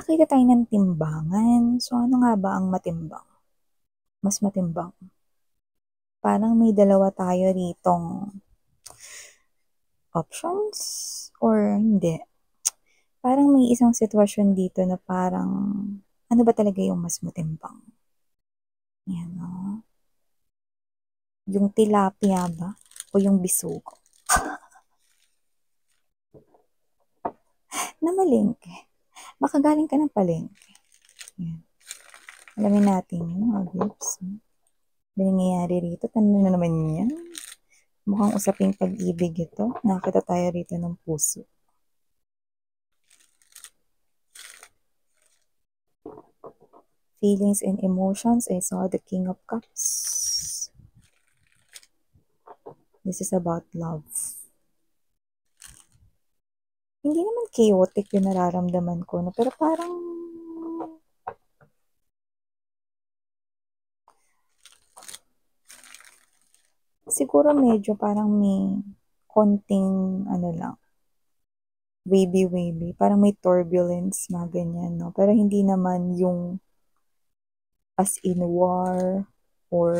Nakakita tayo ng timbangan. So, ano nga ba ang matimbang? Mas matimbang. Parang may dalawa tayo ritong options or hindi. Parang may isang sitwasyon dito na parang ano ba talaga yung mas matimbang? Yan, no? Yung tilapia ba? O yung bisugo? Na malengke. Baka galing ka ng palengke. Yan. Alamin natin yung mga babes. Ano nangyayari rito? Tanong na naman yan. Mukhang usaping pag-ibig ito. Nakakita tayo rito ng puso. Feelings and emotions. I saw the King of Cups. This is about love. Hindi naman chaotic yung nararamdaman ko, no? Pero parang siguro medyo parang may konting ano lang, wavy. Parang may turbulence na ganyan, no? Pero hindi naman yung as in war or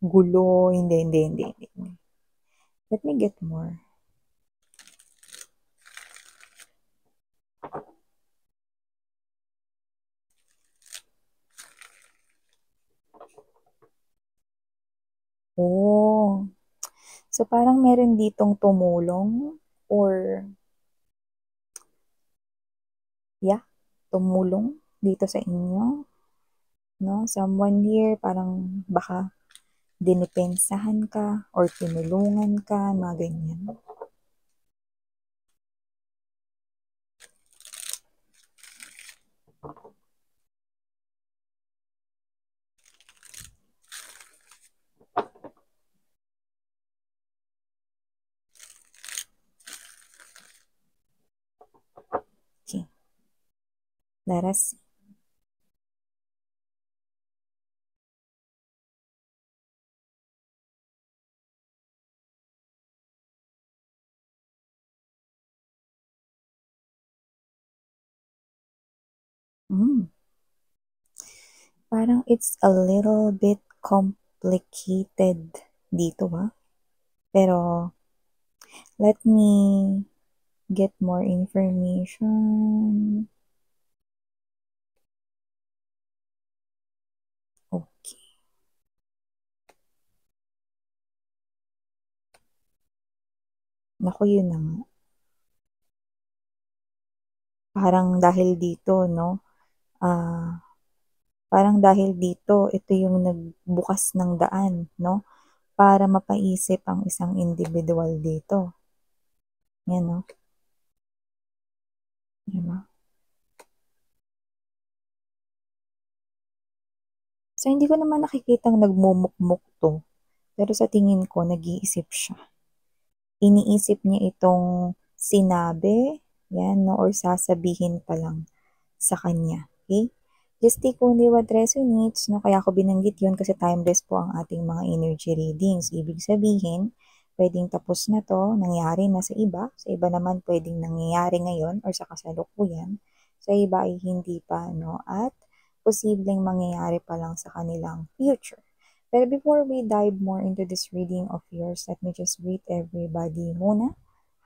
gulo. Hindi. Let me get more. Oh. So parang meron ditong tumulong or tumulong dito sa inyo, no? Someone here parang baka dinipensahan ka or tinulungan ka, mga ganyan. Okay. Let us see. Parang it's a little bit complicated dito, ha? Pero let me get more information. Okay. Naku, yun na nga. Parang dahil dito, no? Parang dahil dito, ito yung nagbukas ng daan, no? Para mapaisip ang isang individual dito. Yan, no? Diba? So, hindi ko naman nakikitang nagmumukmuk to. Pero sa tingin ko, nag-iisip siya. Iniisip niya itong sinabi, yan, no? Or sasabihin pa lang sa kanya. Okay? Just take only what resonates, no? Kaya ako binanggit yun kasi timeless po ang ating mga energy readings. Ibig sabihin, pwedeng tapos na to, nangyari na sa iba naman pwedeng nangyayari ngayon or sa kasalukuyan, sa iba ay hindi pa, no? At posibleng mangyayari pa lang sa kanilang future. Pero before we dive more into this reading of yours, let me just greet everybody muna.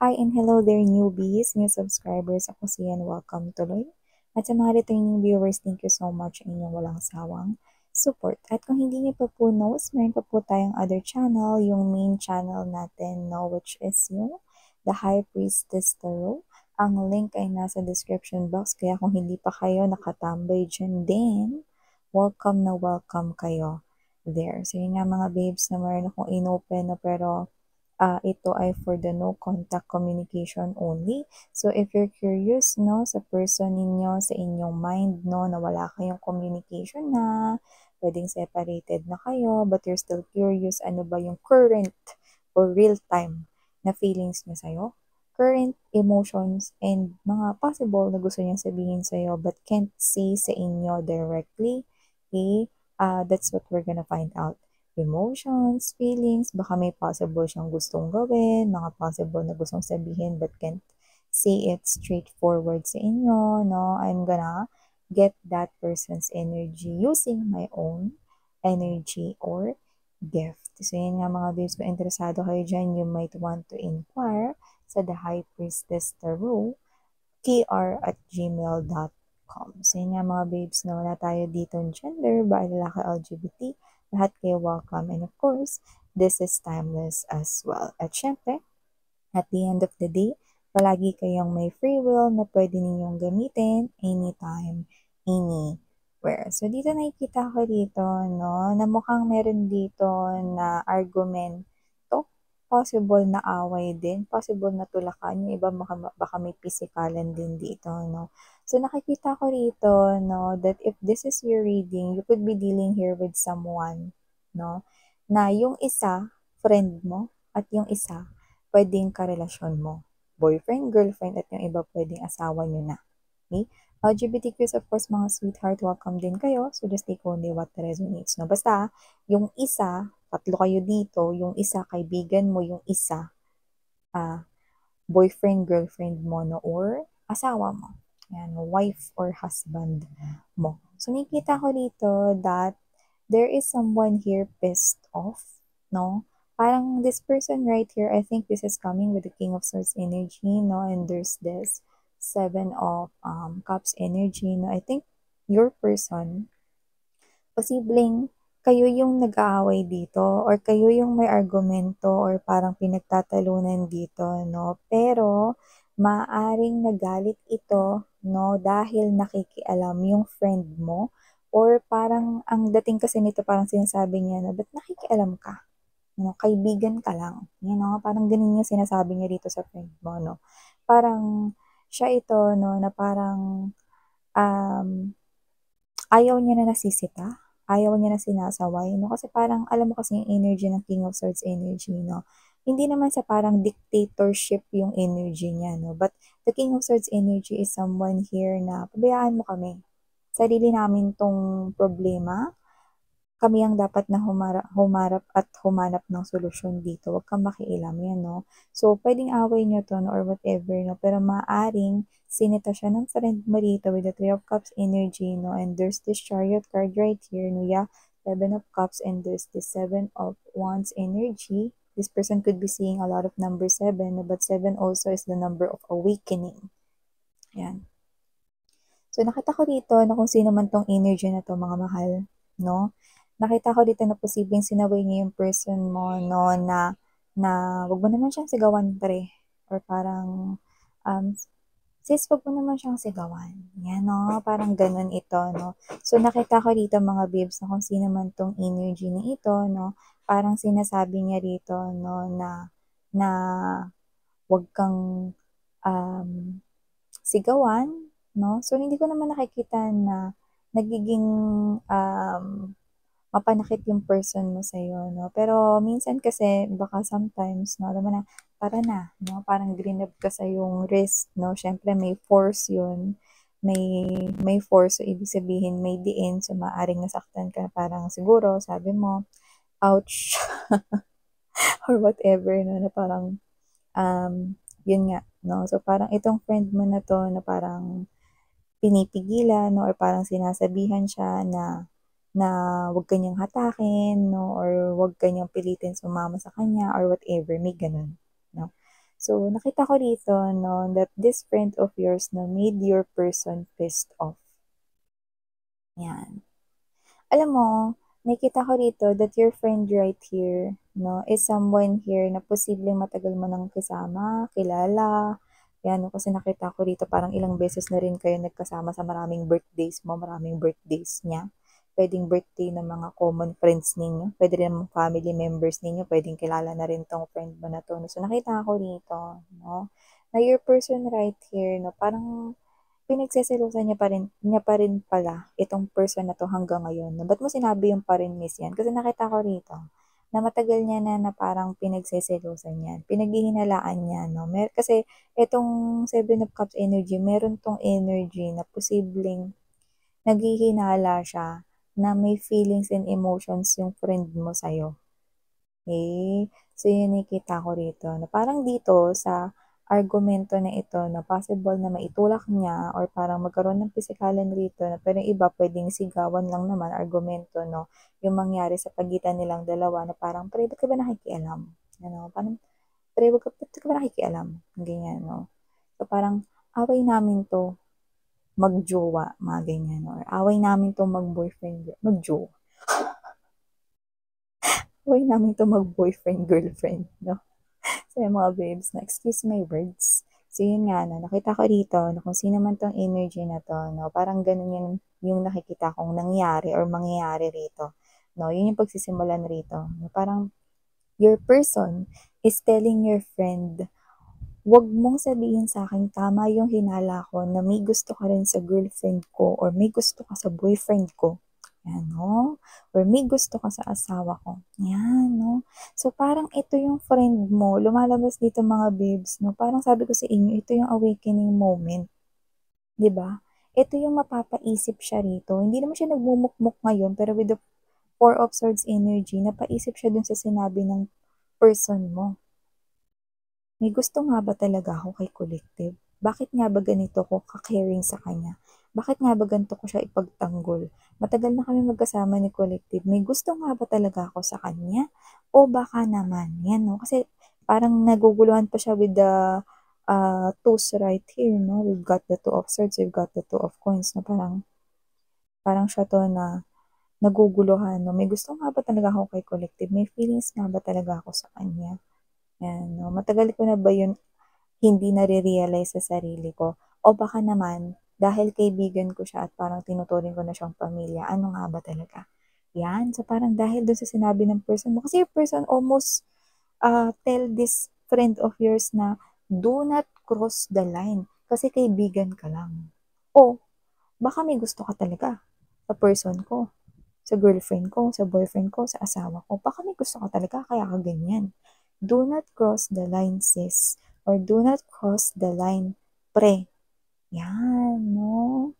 Hi and hello there newbies, new subscribers. Ako si Yan, welcome tuloy. At sa mga returning viewers, thank you so much inyong walang sawang support. At kung hindi niyo pa po knows, meron pa po tayong other channel, yung main channel natin, no, which is yung The High Priestess Tarot. Ang link ay nasa description box, kaya kung hindi pa kayo nakatambay dyan din, welcome na welcome kayo there. So yun nga mga babes na meron akong inopen, no, pero ito ay for the no contact communication only. So if you're curious, no, sa person ninyo, sa inyong mind, no, na wala kayong communication na, pwedeng separated na kayo, but you're still curious, ano ba yung current or real time na feelings niya sa'yo, current emotions, and mga possible na gusto niyang sabihin sa'yo but can't say sa inyo directly, okay? That's what we're gonna find out. Emotions, feelings, baka may possible siyang gustong gawin, mga possible na gustong sabihin but can't say it straightforward sa inyo, no? I'm gonna get that person's energy using my own energy or gift. So, yun nga mga babes, kung interesado kayo dyan, you might want to inquire sa The High Priestess Tarot, kr@gmail.com. So, yun nga mga babes, no, wala tayo dito ng gender, ba, lalaki, LGBT, lahat kayo welcome. And of course, this is timeless as well. At syempre, at the end of the day, palagi kayong may free will na pwede ninyong gamitin anytime, anywhere. So, dito nakikita ko dito, no, na mukhang meron dito na argumento, possible na away din, possible na tulakan, yung iba baka may pisikalan din dito, no. So, nakikita ko rito, no, that if this is your reading, you could be dealing here with someone, no, na yung isa, friend mo, at yung isa, pwedeng karelasyon mo. Boyfriend, girlfriend, at yung iba pwedeng asawa nyo na. Okay? LGBTQs, of course, mga sweetheart, welcome din kayo. So, just take only what resonates. No? Basta, yung isa, tatlo kayo dito, yung isa, kaibigan mo, yung isa, boyfriend, girlfriend mo, no? Or asawa mo. Yan, wife or husband mo. So, nakikita ko dito that there is someone here pissed off, no? Parang this person right here, I think this is coming with the King of Swords energy, no? And there's this Seven of Cups energy, no? I think your person, posibleng kayo yung nag-aaway dito or kayo yung may argumento or parang pinagtatalunan dito, no? Pero maaring nagalit ito, no? Dahil nakikialam yung friend mo or parang ang dating kasi nito parang sinasabi niya na, ba't nakikialam ka? No, kaibigan ka lang. You know, parang ganun yung sinasabi niya dito sa friend mo, no? Parang siya ito, no, na parang um, ayaw niya na nasisita, ayaw niya na sinasaway, no? Kasi parang, alam mo kasi yung energy ng King of Swords energy, no? Hindi naman sa parang dictatorship yung energy niya, no? But the King of Swords energy is someone here na pabayaan mo kami. Sarili namin tong problema, kami ang dapat na humarap at humanap ng solusyon dito. Huwag kang makialam yan, no? So, pwedeng away nyo to, no, or whatever, no? Pero maaring sinita siya ng friend mo dito with the Three of Cups energy, no? And there's this Chariot card right here, no? Yeah, Seven of Cups, and there's the Seven of Wands energy. This person could be seeing a lot of number 7, no? But 7 also is the number of awakening. Yan. So, nakita ko dito na kung sino man tong energy na to, mga mahal, no? Nakita ko dito na posibleng sinaway niya yung person mo, no, na wag mo naman siyang sigawan, pre. Or parang, sis, wag mo naman siyang sigawan. Yan, no? Parang ganun ito, no? So, nakita ko dito, mga babes, na kung sino man tong energy na ito, no? Parang sinasabi niya rito, no, na wag kang um, sigawan, no? So, hindi ko naman nakikita na nagiging mapanakit yung person mo sa'yo, no? Pero minsan kasi, baka sometimes, no, alam mo na, tara na, no? Parang grinab ka sa yung wrist, no? Siyempre, may force yun. May force, so ibig sabihin, may diin, so maaring nasaktan ka, parang siguro, sabi mo, ouch, or whatever, no? Na parang, yun nga, no? So, parang itong friend mo na to, na parang pinipigilan, no? Or parang sinasabihan siya na wag kanyang hatakin, no? Or wag kanyang pilitin sumama sa kanya, or whatever, may ganun, no? So, nakita ko dito, no, that this friend of yours, no, made your person pissed off. Yan. Alam mo, nakita ko dito that your friend right here, no, is someone here na posibleng matagal mo nang kasama, kilala. Yan, no, kasi nakita ko dito parang ilang beses na rin kayo nagkasama sa maraming birthdays mo, maraming birthdays niya. Pwedeng birthday ng mga common friends ninyo, pwede rin mga family members ninyo, pwedeng kilala na rin tong friend mo na to. No? So, nakita ko dito, no, na your person right here, no, parang pinagseselosan niya pa rin pala itong person na to hanggang ngayon. No? Ba't mo sinabi yung pa rin, miss, yan? Kasi nakita ko rito na matagal niya na parang pinagseselosan yan. Pinaghihinalaan niya, no? Kasi itong Seven of Cups energy, meron tong energy na posibleng naghihinala siya na may feelings and emotions yung friend mo sa'yo. Okay? So, yun nakita ko rito. Na parang dito sa argumento na ito na possible na maitulak niya or parang magkaroon ng pisikalan rito na pero yung iba puwedeng sigawan lang naman, argumento 'no, yung mangyari sa pagitan nilang dalawa na parang, "Pre, ba't ka ba nakikialam?" Parang, "Pre, ba't ka ba nakikialam?" Ganyan 'no. So, parang, "Away namin 'to mag-jowa," mga ganyan or, "Away namin 'to mag-boyfriend mag-jowa, away namin 'to mag-boyfriend, girlfriend," 'no. So, yung mga babes na excuse my words. So, yun nga 'no, nakita ko rito na kung sino man 'tong energy na 'to 'no, parang ganun yung nakikita kong nangyari or mangyayari rito 'no. Yun yung pagsisimulan rito na parang your person is telling your friend, "Wag mong sabihin sa'kin tama yung hinala ko na may gusto ka rin sa girlfriend ko or may gusto ka sa boyfriend ko." 'Yan 'no, or may gusto ka sa asawa ko, 'yan 'no. So, parang ito yung friend mo, lumalabas dito mga babes 'no, parang sabi ko sa inyo, ito yung awakening moment, 'di ba? Ito yung mapapaisip siya rito, hindi naman siya nagmumukmok ngayon pero with the Four of Swords energy, napaisip siya dun sa sinabi ng person mo. May gusto nga ba talaga ako kay Collective? Bakit nga ba ganito ko ka-caring sa kanya? Bakit nga ba ganito ko siya ipagtanggol? Matagal na kami magkasama ni Collective, may gusto nga ba talaga ako sa kanya? O baka naman, yan 'no, kasi parang naguguluhan pa siya with the, two's right here 'no, we've got the Two of Swords, we've got the Two of Coins na parang parang siya 'to na naguguluhan 'no, may gusto nga ba talaga ako kay Collective? May feelings nga ba talaga ako sa kanya? Yan 'no, matagal ko na ba yun hindi nare-realize sa sarili ko o baka naman dahil kaibigan ko siya at parang tinuturing ko na siyang pamilya, ano nga ba talaga? Yan, so parang dahil dun sa sinabi ng person mo kasi yung person almost, tell this friend of yours na, "Do not cross the line kasi kaibigan ka lang." O baka may gusto ka talaga sa person ko, sa girlfriend ko, sa boyfriend ko, sa asawa ko. Baka may gusto ka talaga kaya ka ganyan. Do not cross the line sis or do not cross the line pre. Yan 'no.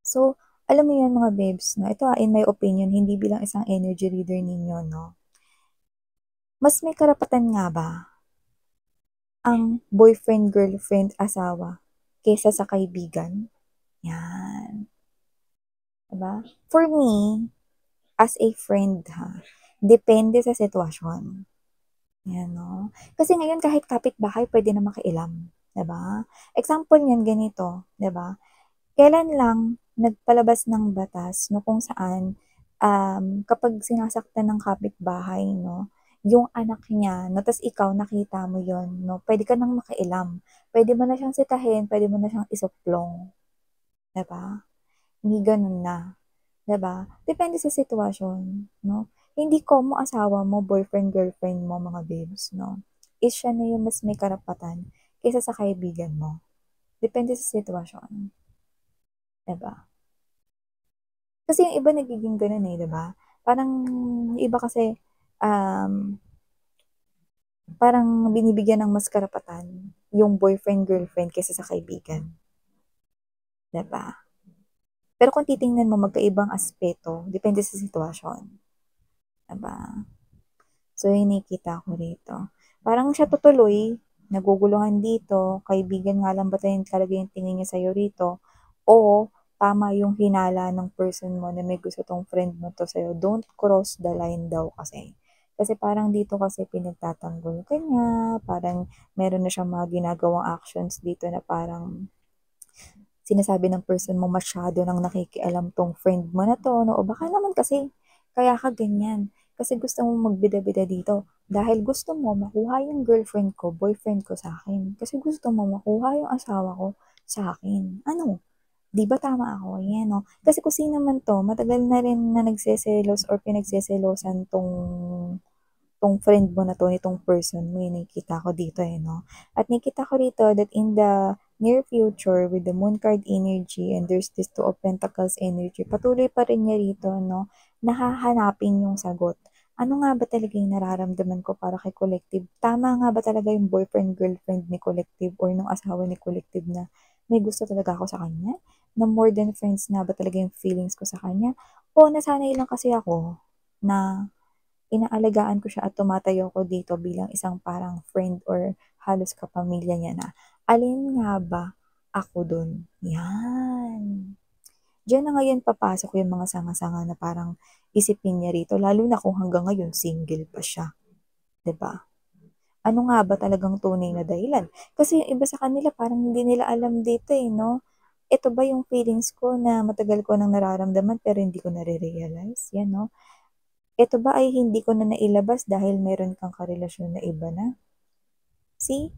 So, alam mo yan mga babes 'no, ito, in my opinion hindi bilang isang energy reader ninyo 'no, mas may karapatan nga ba ang boyfriend, girlfriend, asawa kaysa sa kaibigan? Yan, 'di ba? For me, as a friend ha, depende sa sitwasyon. 'Yan 'no. Kasi ngayon kahit kapitbahay puwede na makialam, 'di ba? Example niyan ganito, 'di ba? Kailan lang nagpalabas ng batas 'no kung saan, kapag sinasaktan ng kapitbahay 'no, yung anak niya 'no ta's ikaw nakita mo yon 'no, puwede ka ng makialam. Puwede mo na siyang sitahin, puwede mo na siyang isuplong, 'di ba? Hindi gano'n na. 'Di ba? Depende sa sitwasyon, 'no? Hindi komo asawa mo, boyfriend, girlfriend mo, mga babes, 'no, is siya na yung mas may karapatan kaysa sa kaibigan mo. Depende sa sitwasyon, 'di ba? Kasi yung iba nagiging gano'n, eh, 'di ba? Parang yung iba kasi, um, parang binibigyan ng mas karapatan yung boyfriend, girlfriend kaysa sa kaibigan, 'di ba? Pero kung titingnan mo magkaibang aspeto, depende sa sitwasyon, 'di ba? So, yung nakikita ko rito. Parang siya tutuloy, naguguluhan dito, kaibigan nga lang ba talaga yung tingin niya sa'yo rito, o tama yung hinala ng person mo na may gusto 'tong friend mo 'to sa'yo, don't cross the line daw kasi. Kasi parang dito kasi pinagtatanggol ka niya, parang meron na siyang mga ginagawang actions dito na parang sinasabi ng person mo masyado ng nakikialam 'tong friend mo na 'to 'no, o baka naman kasi kaya ka ganyan, kasi gusto mong magbida-bida dito dahil gusto mo makuha yung girlfriend ko, boyfriend ko sa'kin, kasi gusto mo makuha yung asawa ko sa'kin. Ano, 'di ba tama ako? Ayan 'no, kasi kung sino man 'to matagal na rin na nagseselos or pinagseselosan 'tong friend mo na 'to, nitong person mo, yung nakikita ko dito, eh, 'no. At nakikita ko rito that in the near future with the Moon card energy and there's this Two of Pentacles energy, patuloy pa rin niya rito 'no, na hahanapin yung sagot. Ano nga ba talaga yung nararamdaman ko para kay Collective? Tama nga ba talaga yung boyfriend, girlfriend ni Collective or nung asawa ni Collective na may gusto talaga ako sa kanya? Na more than friends nga ba talaga yung feelings ko sa kanya? O nasanay lang kasi ako na inaalagaan ko siya at tumatayo ako dito bilang isang parang friend or halos kapamilya niya na. Alin nga ba ako dun? Yan. Diyan na ngayon papasok yung mga sanga-sanga na parang isipin niya rito, lalo na kung hanggang ngayon single pa siya, 'di ba? Ano nga ba talagang tunay na dahilan? Kasi yung iba sa kanila parang hindi nila alam dito eh, no? Ito ba yung feelings ko na matagal ko nang nararamdaman pero hindi ko nare-realize? Yan, no? Ito ba ay hindi ko na nailabas dahil meron kang karelasyon na iba na? See?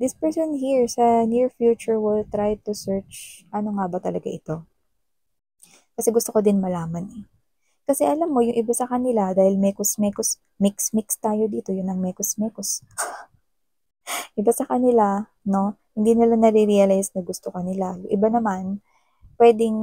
This person here sa near future will try to search ano nga ba talaga ito. Kasi gusto ko din malaman eh. Kasi alam mo, yung iba sa kanila, dahil mekos-mekos, mix-mix tayo dito, yun ang mekos-mekos. Iba sa kanila, no, hindi nila nare-realize na gusto kanila. Yung iba naman, pwedeng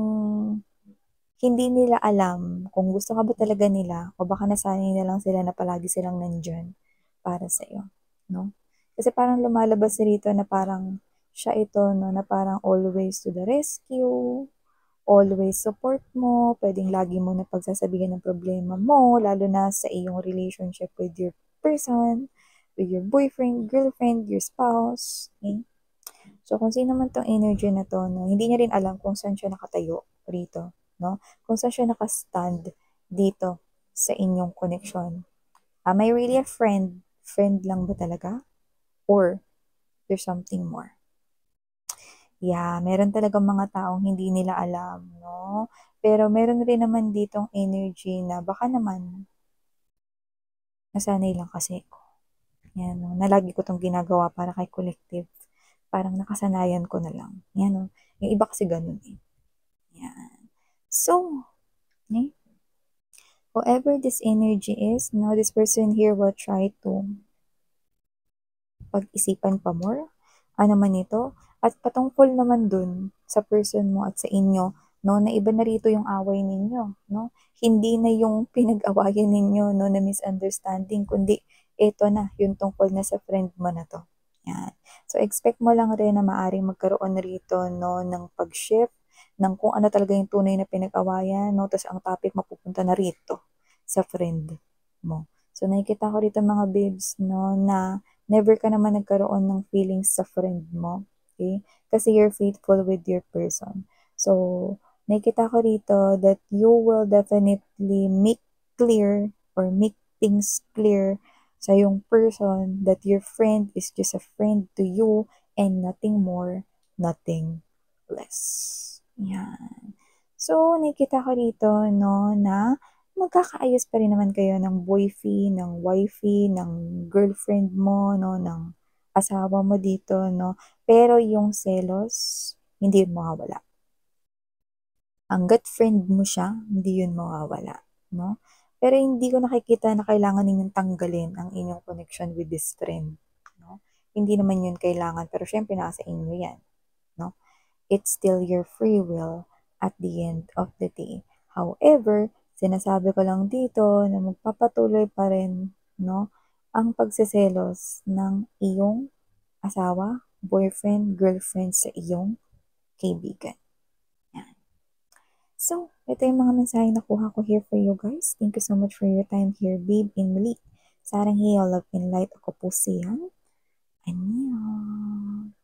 hindi nila alam kung gusto ka ba talaga nila o baka nasanay na lang sila na palagi silang nandyan para sa'yo, no? Kasi parang lumalabas rito na parang siya ito, no, na parang always to the rescue, always support mo, pwedeng lagi mo na pagsasabihan ng problema mo, lalo na sa iyong relationship with your person, with your boyfriend, girlfriend, your spouse. Okay? So, kung sino man tong energy na to, no, hindi niya rin alam kung saan siya nakatayo rito, no? Kung saan siya nakastand dito sa inyong connection. Am I really a friend? Friend lang ba talaga? Or there's something more? Yeah, meron talagang mga taong hindi nila alam, no? Pero meron rin naman ditong energy na baka naman nasanay lang kasi ko. Yan, no? Na lagi ko tong ginagawa para kay collective. Parang nakasanayan ko na lang. Yan, no? Yung iba kasi ganun eh. Yan. So, okay? Whoever this energy is, no, this person here will try to pag-isipan pa more. Ano man ito. At patungkol naman dun sa person mo at sa inyo, no, na iba na rito yung away ninyo, no? Hindi na yung pinag-awayan ninyo, no, na misunderstanding, kundi ito na, yung tungkol na sa friend mo na to. Yan. So, expect mo lang rin na maaring magkaroon na rito, no, ng pag-shift ng kung ano talaga yung tunay na pinag-awayan, no, tapos ang topic mapupunta na rito sa friend mo. So, nakikita ko rito mga babes, no, na never ka naman nagkaroon ng feelings sa friend mo. Okay? Kasi you're faithful with your person. So, nakikita ko rito that you will definitely make clear or make things clear sa yung person that your friend is just a friend to you and nothing more, nothing less. Yan. So, nakikita ko rito, no, na magkakaayos pa rin naman kayo ng boyfie, ng wifey, ng girlfriend mo, no, ng asawa mo dito, no. Pero yung selos, hindi yun mawawala. Hanggat friend mo siya, hindi yun mawawala, no. Pero hindi ko nakikita na kailangan ninyong tanggalin ang inyong connection with this friend, no. Hindi naman yun kailangan, pero syempre nasa inyo yan, no. It's still your free will at the end of the day. However, sinasabi ko lang dito na magpapatuloy pa rin, no, ang pagseselos ng iyong asawa, boyfriend, girlfriend sa iyong kaibigan. Yan. So, ito yung mga mensahe na kuha ko here for you guys. Thank you so much for your time here, babe and Malik. Sarang hiyo, love and light ako po siyan. Annyeong.